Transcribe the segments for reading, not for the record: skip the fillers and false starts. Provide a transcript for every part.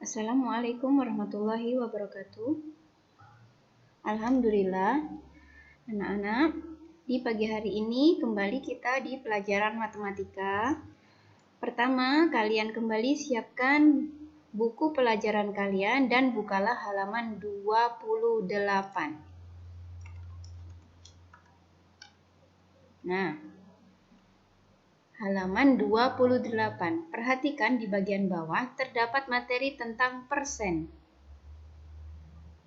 Assalamualaikum warahmatullahi wabarakatuh. Alhamdulillah, anak-anak, di pagi hari ini kembali kita di pelajaran matematika. Pertama, kalian kembali siapkan buku pelajaran kalian dan bukalah halaman 28. Nah, halaman 28. Perhatikan di bagian bawah terdapat materi tentang persen.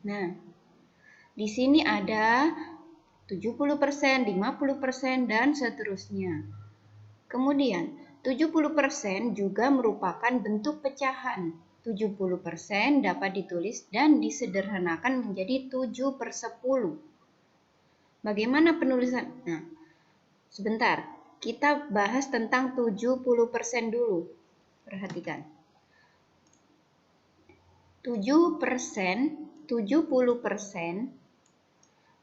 Nah, di sini ada 70%, 50%, dan seterusnya. Kemudian, 70% juga merupakan bentuk pecahan. 70% dapat ditulis dan disederhanakan menjadi 7/10. Bagaimana penulisan? Nah, sebentar. Kita bahas tentang 70% dulu. Perhatikan. 70%.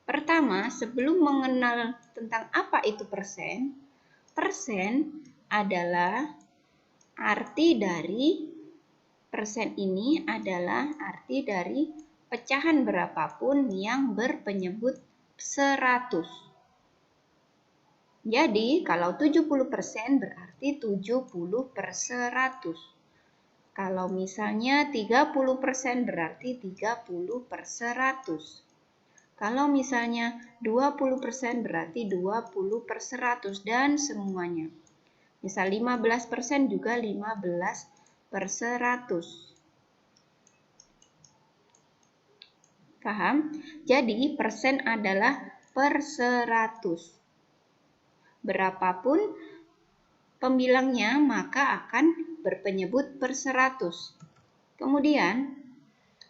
Pertama, sebelum mengenal tentang apa itu persen, persen adalah arti dari persen ini adalah arti dari pecahan berapapun yang berpenyebut 100. Jadi, kalau 70% berarti 70/100. Kalau misalnya 30% berarti 30/100. Kalau misalnya 20% berarti 20/100 dan semuanya. Misal 15% juga 15/100. Paham? Jadi persen adalah per 100. Berapapun pembilangnya maka akan berpenyebut per 100. Kemudian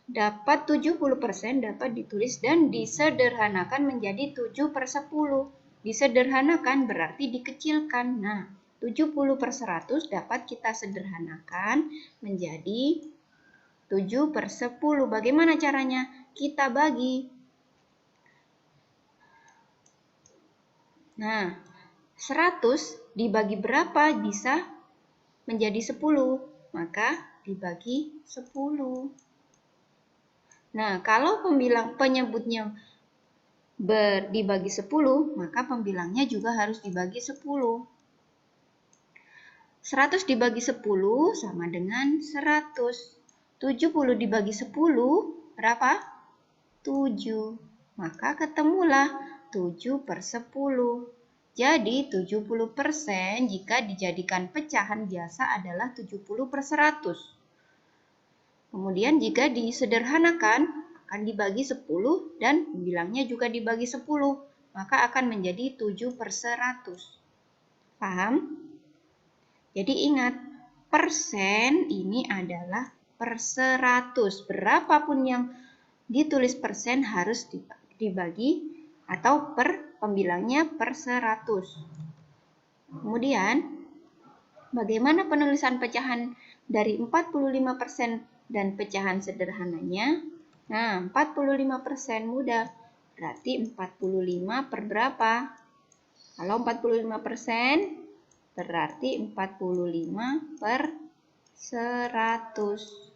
dapat 70% dapat ditulis dan disederhanakan menjadi 7/10. Disederhanakan berarti dikecilkan. Nah, 70/100 dapat kita sederhanakan menjadi 7/10. Bagaimana caranya? Kita bagi. Nah, 100 dibagi berapa bisa menjadi 10? Maka dibagi 10. Nah, kalau penyebutnya dibagi 10, maka pembilangnya juga harus dibagi 10. 100 dibagi 10 sama dengan 100. 70 dibagi 10 berapa? 7. Maka ketemulah 7/10. Jadi 70% jika dijadikan pecahan biasa adalah 70/100. Kemudian jika disederhanakan akan dibagi 10 dan bilangnya juga dibagi 10, maka akan menjadi 7/100. Paham? Jadi ingat, persen ini adalah per 100. Berapapun yang ditulis persen harus dibagi atau pembilangnya per 100. Kemudian, bagaimana penulisan pecahan dari 45% dan pecahan sederhananya? Nah, 45% mudah. Berarti 45 per berapa? Kalau 45% berarti 45/100.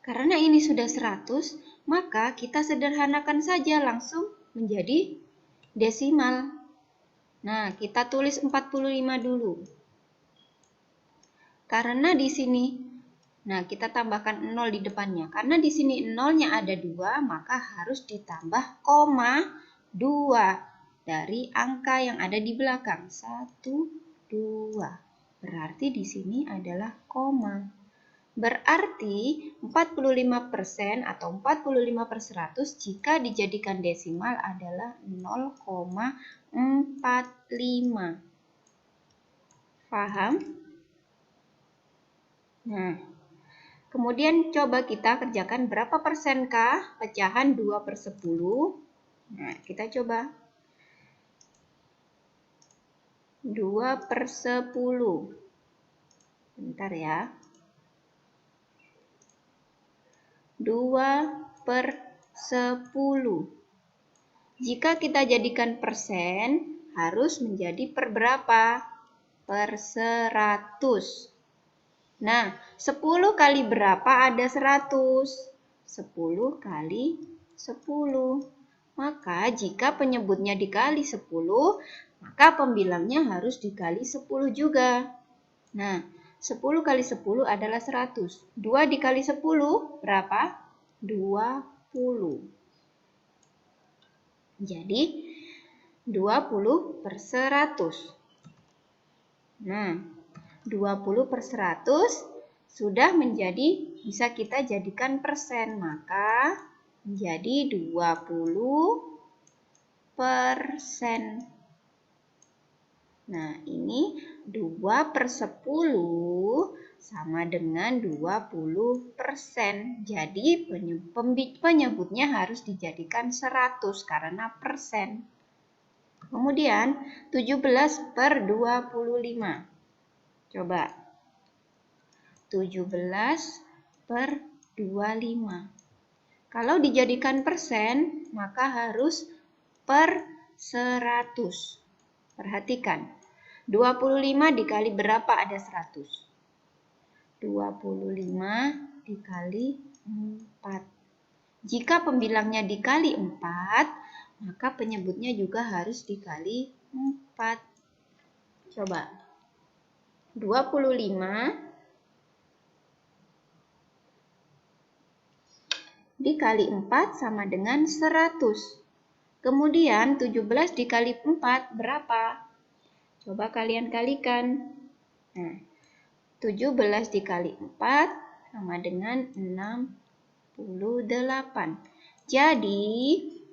Karena ini sudah 100, maka kita sederhanakan saja langsung menjadi desimal. Nah, kita tulis 45 dulu. Karena di sini, nah kita tambahkan 0 di depannya. Karena di sini 0-nya ada 2, maka harus ditambah koma 2 dari angka yang ada di belakang. 1, 2. Berarti di sini adalah koma. Berarti 45% atau 45/100 jika dijadikan desimal adalah 0,45. Paham? Nah, kemudian coba kita kerjakan berapa persenkah pecahan 2/10. Nah, kita coba. 2/10. Bentar ya. 2/10. Jika kita jadikan persen, harus menjadi per berapa? per 100. Nah, 10 kali berapa ada 100? 10 kali 10. Maka jika penyebutnya dikali 10, maka pembilangnya harus dikali 10 juga. Nah, 10 kali 10 adalah 100. 2 dikali 10 berapa? 20. Jadi, 20 per 100. Nah, 20 per 100 sudah menjadi, bisa kita jadikan persen. Maka menjadi 20%. Nah, ini 2 per 10 sama dengan 20%. Jadi penyebutnya harus dijadikan 100 karena persen. Kemudian 17 per 25. Coba. 17 per 25. Kalau dijadikan persen, maka harus per 100. Perhatikan. 25 dikali berapa ada 100? 25 dikali 4. Jika pembilangnya dikali 4, maka penyebutnya juga harus dikali 4. Coba. 25 dikali 4 sama dengan 100. Kemudian 17 dikali 4 berapa? Coba kalian kalikan. Nah, 17 dikali 4 sama dengan 68. Jadi,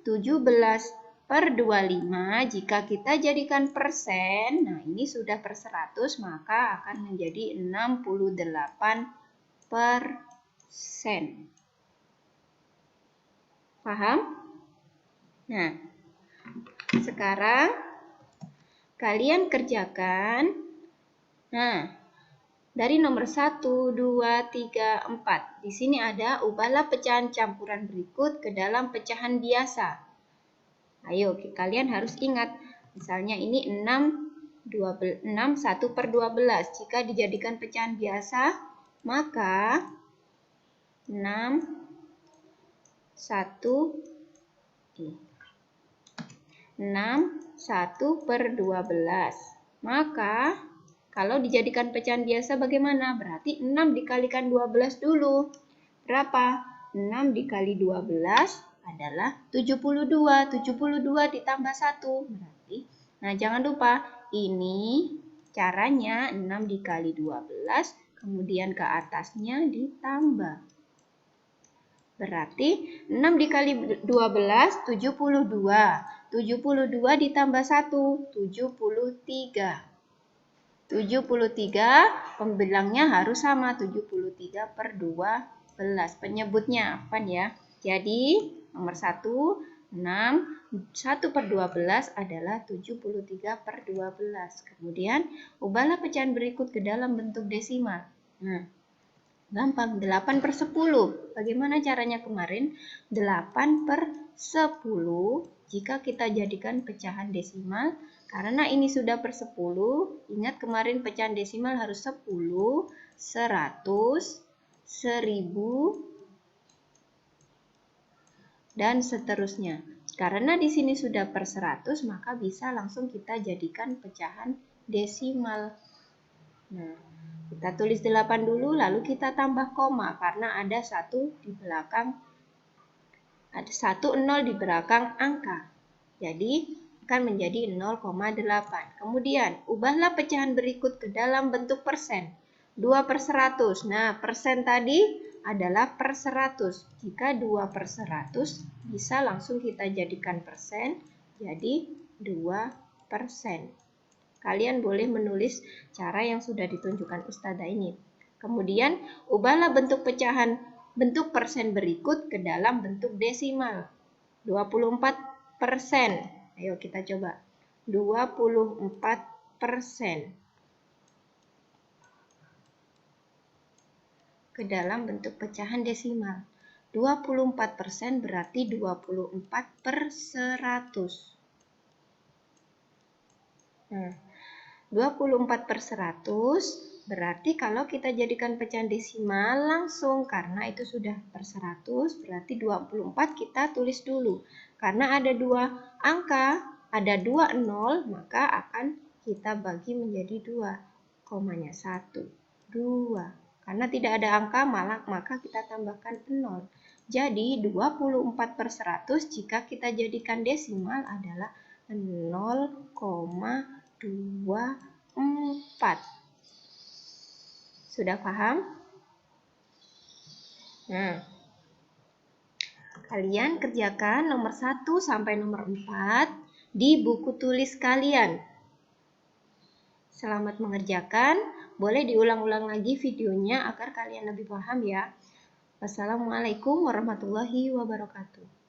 17 per 25 jika kita jadikan persen, nah ini sudah per 100, maka akan menjadi 68%. Paham? Nah, sekarang kalian kerjakan. Nah, dari nomor 1, 2, 3, 4. Di sini ada ubahlah pecahan campuran berikut ke dalam pecahan biasa. Ayo, kalian harus ingat. Misalnya ini 6 1 per 12. Jika dijadikan pecahan biasa, maka 6 1 per 12. Maka kalau dijadikan pecahan biasa bagaimana? Berarti 6 dikalikan 12 dulu. Berapa? 6 dikali 12 adalah 72. 72 ditambah 1. Berarti, nah jangan lupa, ini caranya 6 dikali 12, kemudian ke atasnya ditambah. Berarti 6 dikali 12, 72. 72 ditambah 1, 73. 73, pembilangnya harus sama, 73 per 12. Penyebutnya apa ya? Jadi, nomor 1, 6, 1 per 12 adalah 73 per 12. Kemudian, ubahlah pecahan berikut ke dalam bentuk desimal. Nah, gampang, 8 per 10. Bagaimana caranya kemarin? 8 per 10, jika kita jadikan pecahan desimal, karena ini sudah per 10, ingat kemarin pecahan desimal harus 10, 100, 1000, dan seterusnya. Karena di sini sudah per 100, maka bisa langsung kita jadikan pecahan desimal. Nah, kita tulis 8 dulu, lalu kita tambah koma, karena ada 1 di belakang, ada 1 0 di belakang angka. Jadi, akan menjadi 0,8. Kemudian, ubahlah pecahan berikut ke dalam bentuk persen. 2 per 100. Nah, persen tadi adalah per 100. Jika 2 per 100, bisa langsung kita jadikan persen, jadi 2%. Kalian boleh menulis cara yang sudah ditunjukkan Ustazah ini. Kemudian, ubahlah bentuk pecahan bentuk persen berikut ke dalam bentuk desimal. 24%. Ayo kita coba. 24% ke dalam bentuk pecahan desimal. 24% berarti 24 per 100. Nah, 24/100 berarti kalau kita jadikan pecahan desimal langsung, karena itu sudah per 100, berarti 24 kita tulis dulu. Karena ada dua angka, ada dua nol, maka akan kita bagi menjadi 2, komanya 1, 2. Karena tidak ada angka, maka kita tambahkan 0. Jadi 24/100 jika kita jadikan desimal adalah 0,24. Sudah paham? Nah, kalian kerjakan nomor 1 sampai nomor 4 di buku tulis kalian. Selamat mengerjakan. Boleh diulang-ulang lagi videonya agar kalian lebih paham ya. Wassalamualaikum warahmatullahi wabarakatuh.